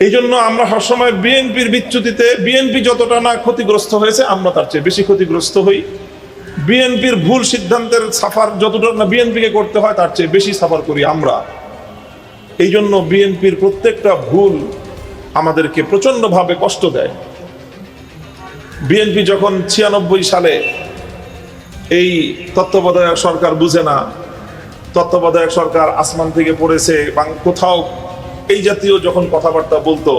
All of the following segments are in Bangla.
এই জন্য আমরা সবসময় বিএনপির বিচ্যুতিতে, বিএনপি যতটা না ক্ষতিগ্রস্ত হয়েছে আমরা তার চেয়ে বেশি ক্ষতিগ্রস্ত হই। বিএনপির ভুল সিদ্ধান্তের সাফার যতটা না বিএনপিকে করতে হয় তার চেয়ে বেশি সাফার করি আমরা। এই জন্য বিএনপির প্রত্যেকটা ভুল আমাদেরকে প্রচন্ডভাবে কষ্ট দেয়। বিএনপি যখন 96 সালে এই তত্ত্বাবধায়ক সরকার বুঝে না, তত্ত্বাবধায়ক সরকার আসমান থেকে পড়েছে বা কোথাও এই জাতীয় যখন কথাবার্তা বলতো,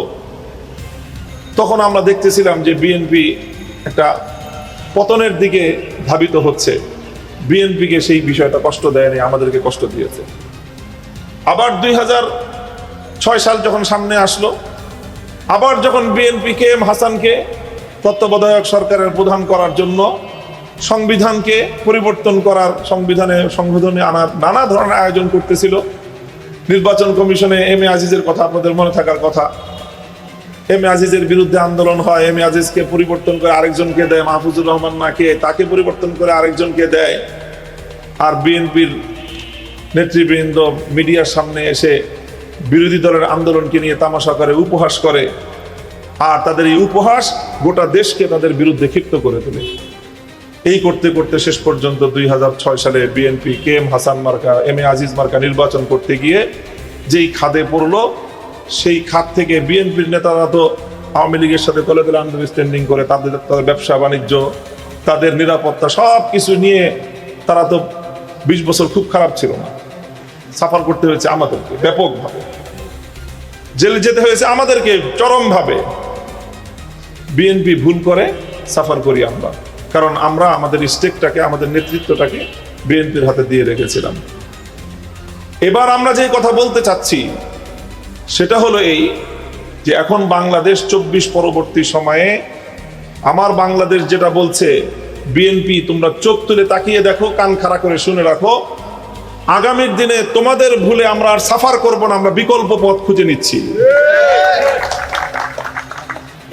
তখন আমরা দেখতেছিলাম যে বিএনপি একটা পতনের দিকে ধাবিত হচ্ছে। বিএনপিকে সেই বিষয়টা কষ্ট দেয়নি, আমাদেরকে কষ্ট দিয়েছে। আবার 2006 সাল যখন সামনে আসলো, আবার যখন বিএনপিকে হাসানকে তত্ত্বাবধায়ক সরকারের প্রধান করার জন্য সংবিধানকে পরিবর্তন করার, সংবিধানে সংশোধনে আনার নানা ধরনের আয়োজন করতেছিল। নির্বাচন কমিশনে এম এ আজিজের কথা আপনাদের মনে থাকার কথা, এম এ আজিজের বিরুদ্ধে আন্দোলন হয়, এম এ আজিজকে পরিবর্তন করে আরেকজনকে দেয়, মাহফুজুর রহমান নাকে, তাকে পরিবর্তন করে আরেকজনকে দেয়। আর বিএনপির নেতৃবৃন্দ মিডিয়ার সামনে এসে বিরোধী দলের আন্দোলনকে নিয়ে তামাশা করে, উপহাস করে। আর তাদের এই উপহাস গোটা দেশকে তাদের বিরুদ্ধে ক্ষিপ্ত করে তোলে। এই করতে করতে শেষ পর্যন্ত 2006 সালে বিএনপি কে এম হাসান মার্কা, এম এ আজিজ মার্কা নির্বাচন করতে গিয়ে যেই খাদে পড়লো, সেই খাত থেকে বিএনপির নেতারা তো আওয়ামী লীগের সাথে তলে তলে আন্ডারস্ট্যান্ডিং করে তাদের ব্যবসা বাণিজ্য, তাদের নিরাপত্তা সব কিছু নিয়ে তারা তো 20 বছর খুব খারাপ ছিল না। সাফার করতে হয়েছে আমাদেরকে ব্যাপকভাবে, জেলে যেতে হয়েছে আমাদেরকে চরমভাবে। বিএনপি ভুল করে, সাফার করি আমরা, কারণ আমরা আমাদের স্টেকটাকে, আমাদের নেতৃত্বটাকে বিএনপির হাতে দিয়ে রেখেছিলাম। এবার আমরা যে কথা বলতে চাচ্ছি সেটা হলো এই যে এখন বাংলাদেশ 24 পরবর্তী সময়ে আমার বাংলাদেশ যেটা বলছে, বিএনপি তোমরা চোখ তুলে তাকিয়ে দেখো, কান খাড়া করে শুনে রাখো, আগামীর দিনে তোমাদের ভুলে আমরা আর সাফার করব না, আমরা বিকল্প পথ খুঁজে নিচ্ছি।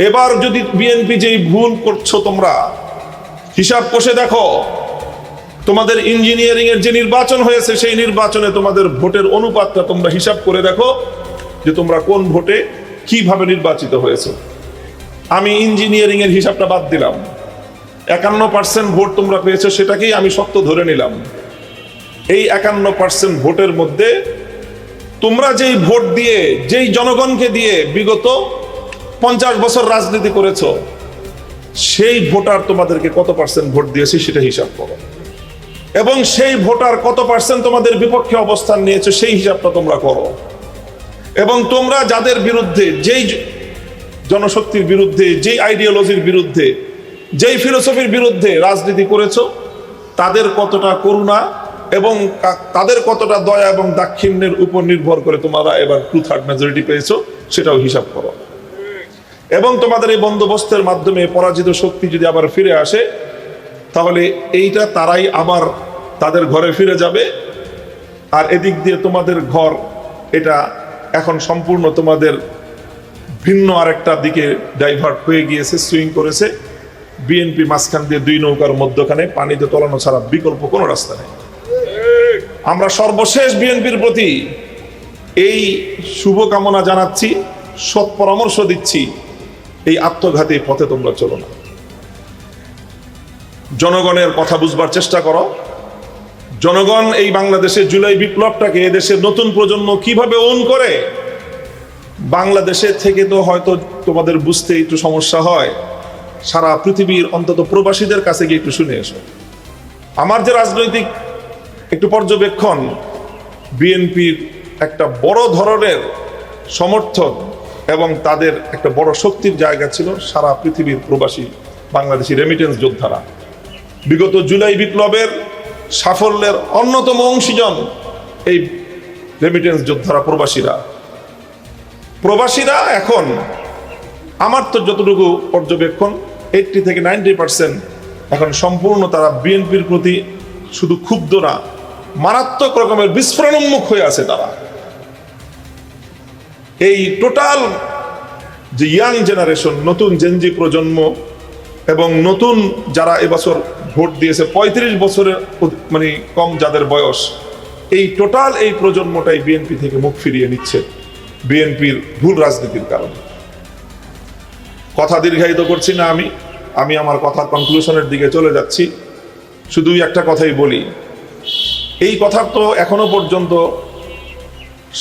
এবার যদি বিএনপি যেই ভুল করছো তোমরা হিসাব কষে দেখো, তোমাদের ইঞ্জিনিয়ারিং এর যে নির্বাচন হয়েছে সেই নির্বাচনে তোমাদের ভোটের অনুপাতটা তোমরা হিসাব করে দেখো যে তোমরা কোন ভোটে কিভাবে নির্বাচিত হয়েছে। আমি ইঞ্জিনিয়ারিং এর হিসাবটা বাদ দিলাম, 51% ভোট তোমরা পেয়েছো, সেটাকেই আমি সত্য ধরে নিলাম। এই 51% ভোটের মধ্যে তোমরা যেই ভোট দিয়ে, যেই জনগণকে দিয়ে বিগত 50 বছর রাজনীতি করেছো, সেই ভোটার তোমাদেরকে কত পার্সেন্ট ভোট দিয়েছে সেটা হিসাব করো, এবং সেই ভোটার কত পার্সেন্ট তোমাদের বিপক্ষে অবস্থান নিয়েছে সেই হিসাবটা তোমরা করো। এবং তোমরা যাদের বিরুদ্ধে, যেই জনশক্তির বিরুদ্ধে, যেই আইডিওলজির বিরুদ্ধে, যেই ফিলোসফির বিরুদ্ধে রাজনীতি করেছো, তাদের কতটা করুণা এবং তাদের কতটা দয়া এবং দাক্ষিণ্যের উপর নির্ভর করে তোমরা এবার 2/3 মেজরিটি পেয়েছো, সেটাও হিসাব করো। এবং তোমাদের এই বন্দোবস্তের মাধ্যমে পরাজিত শক্তি যদি আবার ফিরে আসে, তাহলে এইটা তারাই আবার তাদের ঘরে ফিরে যাবে। আর এদিক দিয়ে তোমাদের ঘর, এটা এখন সম্পূর্ণ তোমাদের ভিন্ন আরেকটা দিকে ডাইভার্ট হয়ে গিয়েছে, সুইং করেছে। বিএনপি মাঝখান দিয়ে 2 নৌকার মধ্যখানে পানিতে তলানো ছাড়া বিকল্প কোনো রাস্তা নেই। আমরা সর্বশেষ বিএনপির প্রতি এই শুভকামনা জানাচ্ছি, সৎ পরামর্শ দিচ্ছি, এই আত্মঘাতী পথে তোমরা চলো না। জনগণের কথা বুঝবার চেষ্টা করো। জনগণ এই বাংলাদেশে জুলাই বিপ্লবটাকে, এদেশের নতুন প্রজন্ম কিভাবে ওন করে, বাংলাদেশে থেকে তো হয়তো তোমাদের বুঝতে একটু সমস্যা হয়, সারা পৃথিবীর অন্তত প্রবাসীদের কাছে গিয়ে একটু শুনে এসো। আমার যে রাজনৈতিক একটু পর্যবেক্ষণ, বিএনপির একটা বড় ধরনের সমর্থন এবং তাদের একটা বড় শক্তির জায়গা ছিল সারা পৃথিবীর প্রবাসী বাংলাদেশি রেমিটেন্স যোদ্ধারা। বিগত জুলাই বিপ্লবের সাফল্যের অন্যতম অংশীজন এই রেমিটেন্স যোদ্ধারা, প্রবাসীরা এখন আমার তো যতটুকু পর্যবেক্ষণ 80 থেকে 90% এখন সম্পূর্ণ তারা বিএনপির প্রতি শুধু ক্ষুব্ধ না, মারাত্মক রকমের বিস্ফোরণোন্মুখ হয়ে আছে তারা। এই টোটাল যে ইয়াং জেনারেশন, নতুন জেনজি প্রজন্ম এবং নতুন যারা এবছর ভোট দিয়েছে 35 বছরের মানে কম যাদের বয়স, এই টোটাল এই প্রজন্মটাই বিএনপি থেকে মুখ ফিরিয়ে নিচ্ছে। বিএনপির ভুল রাজনীতির কারণে। কথা দীর্ঘায়িত করছি না, আমি আমার কথার কনক্লুশনের দিকে চলে যাচ্ছি। শুধুই একটা কথাই বলি, এই কথার তো এখনো পর্যন্ত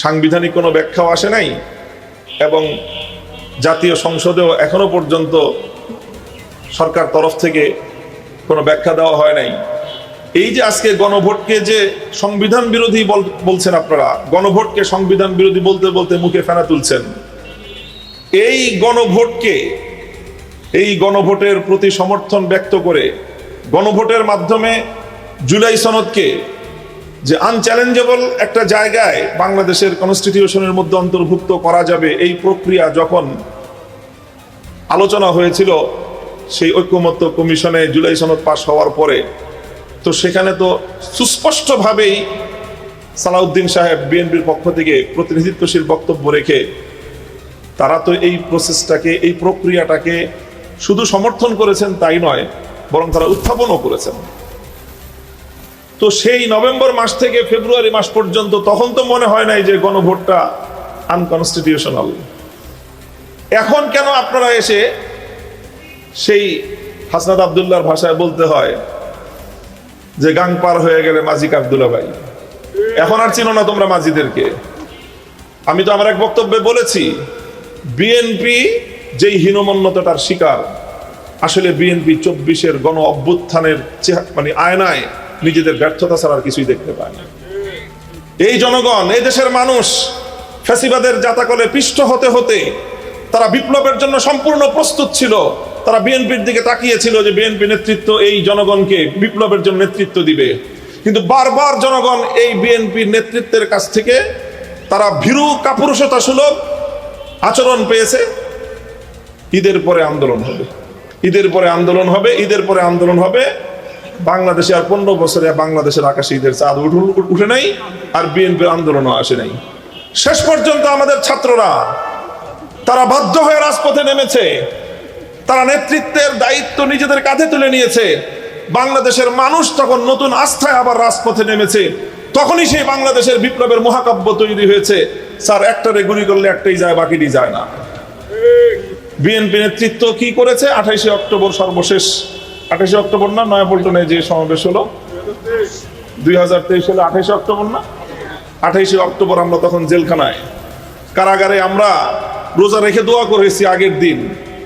সাংবিধানিক কোনো ব্যাখ্যাও আসে নাই এবং জাতীয় সংসদেও এখনো পর্যন্ত সরকার তরফ থেকে কোনো ব্যাখ্যা দেওয়া হয় নাই। এই যে আজকে গণভোটকে যে সংবিধান বিরোধী বলছেন আপনারা, গণভোটকে সংবিধান বিরোধী বলতে বলতে মুখে ফেনা তুলছেন। এই গণভোটের প্রতি সমর্থন ব্যক্ত করে গণভোটের মাধ্যমে জুলাই সনদকে যে আনচ্যালেঞ্জেবল একটা জায়গায় বাংলাদেশের কনস্টিটিউশনের মধ্যে অন্তর্ভুক্ত করা যাবে, এই প্রক্রিয়া যখন আলোচনা হয়েছিল সেই ঐকমত্য কমিশনে জুলাই সনদ পাশ হওয়ার পরে, তো সেখানে তো সুস্পষ্টভাবেই সালাউদ্দিন সাহেব বিএনপির পক্ষ থেকে প্রতিনিধিত্বশীল বক্তব্য রেখে তারা তো এই প্রসেসটাকে, এই প্রক্রিয়াটাকে শুধু সমর্থন করেছেন তাই নয়, বরং তারা উত্থাপনও করেছেন। তো সেই নভেম্বর মাস থেকে ফেব্রুয়ারি মাস পর্যন্ত তখন তো মনে হয় নাই যে গণভোটটা আনকনস্টিটিউশনাল। এখন কেন আপনারা এসে সেই হাসনাত আব্দুল্লাহর ভাষায় বলতে হয় যে গাং পার হয়ে গেলে মাজিক আব্দুল্লাহ ভাই, এখন আর চিনো না তোমরা মাজিদেরকে? আমি তো আমার এক বক্তব্যে বলেছি, বিএনপি যেই হীনমন্যতার শিকার, আসলে বিএনপি 24-এর গণ অভ্যুত্থানের মানে আয়নায় নিজেদের ব্যর্থতা ছাড়া আর কিছুই দেখতে পায় না। এই জনগণ, এই দেশের মানুষ ফ্যাসিবাদের জাতাকলে পিষ্ট হতে হতে তারা বিপ্লবের জন্য সম্পূর্ণ প্রস্তুত ছিল। তারা বিএনপির দিকে তাকিয়েছিল যে বিএনপি নেতৃত্ব এই জনগণকে বিপ্লবের জন্য নেতৃত্ব দিবে, কিন্তু বারবার জনগণ এই বিএনপির নেতৃত্বের কাছ থেকে তারা ভীরু কাপুরুষতা সুলভ আচরণ পেয়েছে। ঈদের পরে আন্দোলন হবে, ঈদের পরে আন্দোলন হবে, ঈদের পরে আন্দোলন হবে। বাংলাদেশে আর 15 বছরে বাংলাদেশের আকাশে ঈদের চাঁদ উঠে নাই, আর বিএনপির আন্দোলনও আসে নাই। শেষ পর্যন্ত আমাদের ছাত্ররা তারা বাধ্য হয়ে রাজপথে নেমেছে, তারা নেতৃত্বের দায়িত্ব নিজেদের কাঁধে তুলে নিয়েছে। বাংলাদেশের মানুষ তখন নতুন আস্থায় আবার রাজপথে নেমেছে। তখনই সেই বাংলাদেশের বিপ্লবের মহাকাব্য তৈরি হয়েছে। স্যার, একটারে গুলি করলে একটাই যায়, বাকিটি যায় না। বিএনপি নেতৃত্ব কি করেছে? 28 অক্টোবর সর্বশেষ, 28 অক্টোবর না, নয়াপল্টনে যে সমাবেশ হলো 2023 সালে 28 অক্টোবর না, 28 অক্টোবর আমরা তখন জেলখানায় কারাগারে আমরা রোজা রেখে দোয়া করেছি। আগের দিন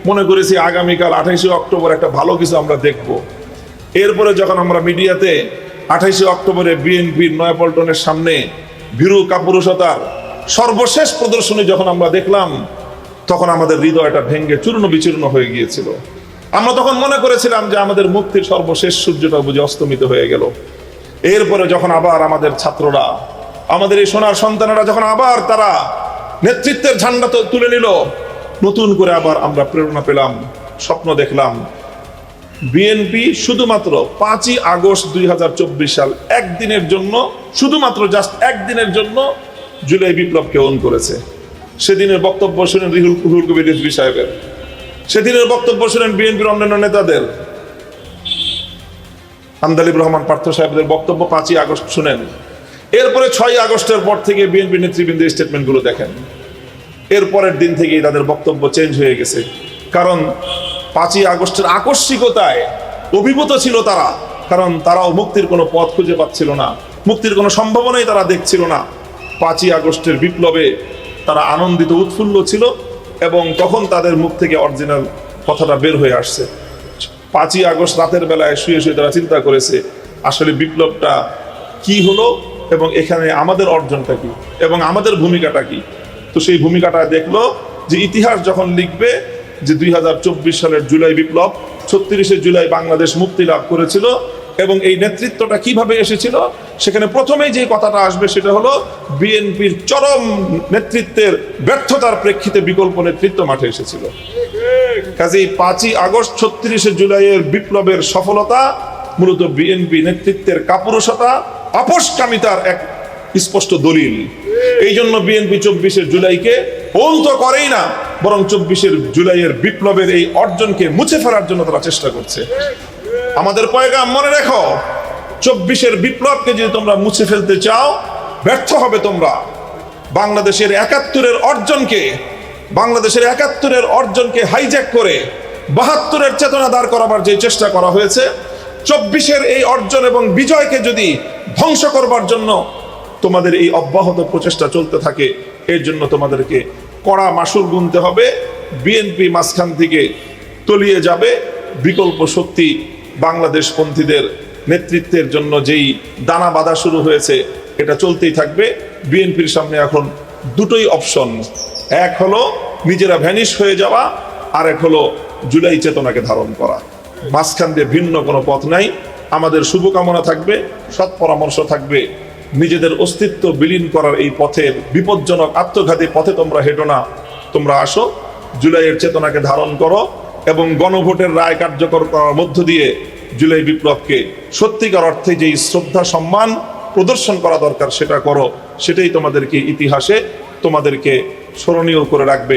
মনে করেছি আগামীকাল 28 অক্টোবর একটা ভালো কিছু আমরা দেখব। এরপরে যখন আমরা মিডিয়াতে 28 অক্টোবরে বিএনপির নয়াপল্টনের সামনে ভীরু কাপুরুষতার সর্বশেষ প্রদর্শনী যখন আমরা দেখলাম, তখন আমাদের হৃদয়টা ভেঙে চূর্ণ বিচূর্ণ হয়ে গিয়েছিল। আমরা তখন মনে করেছিলাম যে আমাদের মুক্তির সর্বশেষ সূর্যটা বুঝে অস্তমিত হয়ে গেল। এরপরে যখন আবার আমাদের ছাত্ররা, আমাদের এই সোনার সন্তানেরা যখন আবার তারা নেতৃত্বের ঝান্ডা তুলে নিল, নতুন করে আবার আমরা প্রেরণা পেলাম, স্বপ্ন দেখলাম। বিএনপি শুধুমাত্র 5ই আগস্ট 2024 সাল একদিনের জন্য, শুধুমাত্র জাস্ট একদিনের জন্য জুলাই বিপ্লবকে অন করেছে। সেদিনের বক্তব্য শুনেন রুহুল কবির রিজভী সাহেবের, সেদিনের বক্তব্য শুনেন বিএনপির অন্যান্য নেতাদের, আন্দালিব রহমান পার্থ সাহেবদের বক্তব্য 5ই আগস্ট শুনেন। এরপরে 6ই আগস্টের পর থেকে বিএনপি নেতৃবৃন্দের স্টেটমেন্টগুলো দেখেন। এরপরের দিন থেকেই তাদের বক্তব্য চেঞ্জ হয়ে গেছে, কারণ 5ই আগস্টের আকস্মিকতায় অভিভূত ছিল তারা, কারণ তারাও মুক্তির কোনো পথ খুঁজে পাচ্ছিল না, মুক্তির কোনো সম্ভাবনাই তারা দেখছিল না। 5ই আগস্টের বিপ্লবে তারা আনন্দিত, উৎফুল্ল ছিল, এবং তখন তাদের মুখ থেকে অরিজিনাল কথাটা বের হয়ে আসছে। 5ই আগস্ট রাতের বেলায় শুয়ে শুয়ে তারা চিন্তা করেছে আসলে বিপ্লবটা কি হলো এবং এখানে আমাদের অর্জনটা কি এবং আমাদের ভূমিকাটা কি। তো সেই ভূমিকাটা দেখলো যে ইতিহাস যখন লিখবে যে 2024 সালের জুলাই বিপ্লব, 36শে জুলাই বাংলাদেশ মুক্তি লাভ করেছিল এবং এই নেতৃত্বটা কিভাবে এসেছিল, সেখানে প্রথমেই যে কথাটা আসবে সেটা হলো বিএনপির চরম নেতৃত্বের ব্যর্থতার প্রেক্ষিতে বিকল্প নেতৃত্ব মাঠে এসেছিল। কাজেই 5ই আগস্ট 36শে জুলাইয়ের বিপ্লবের সফলতা মূলত বিএনপি নেতৃত্বের কাপুরুষতা, আপোষকামিতার এক স্পষ্ট দলিল। এই জন্য বিএনপি 24শে জুলাইকে ওন তো করেই না, বরং 24শে জুলাইয়ের বিপ্লবের এই অর্জনকে মুছে ফেলার জন্য তারা চেষ্টা করছে। আমাদের পয়গাম মনে রেখো, 24শে বিপ্লবকে যদি তোমরা মুছে ফেলতে চাও, ব্যর্থ হবে তোমরা। বাংলাদেশের একাত্তরের অর্জনকে হাইজ্যাক করে ৭২-এর চেতনা দাঁড় করাবার যে চেষ্টা করা হয়েছে, ২৪-এর এই অর্জন এবং বিজয়কে যদি ধ্বংস করবার জন্য তোমাদের এই অব্যাহত প্রচেষ্টা চলতে থাকে, এর জন্য তোমাদেরকে কড়া মাসুল গুনতে হবে। বিএনপি মাঝখান থেকে তলিয়ে যাবে। বিকল্প শক্তি বাংলাদেশপন্থীদের নেতৃত্বের জন্য যেই দানা বাঁধা শুরু হয়েছে, এটা চলতেই থাকবে। বিএনপির সামনে এখন দুটোই অপশন, এক হলো নিজেরা ভ্যানিশ হয়ে যাওয়া, আর এক হলো জুলাই চেতনাকে ধারণ করা। মাঝখান দিয়ে ভিন্ন কোনো পথ নাই। আমাদের শুভকামনা থাকবে, সৎ পরামর্শ থাকবে, নিজেদের অস্তিত্ব বিলীন করার এই পথের বিপজ্জনক আত্মঘাতী পথে তোমরা হেঁটো না, তোমরা আসো, জুলাইয়ের চেতনাকে ধারণ করো এবং গণভোটের রায় কার্যকর করার মধ্য দিয়ে জুলাই বিপ্লবকে সত্যিকার অর্থে যেই শ্রদ্ধা সম্মান প্রদর্শন করা দরকার সেটা করো। সেটাই তোমাদেরকে ইতিহাসে তোমাদেরকে স্মরণীয় করে রাখবে।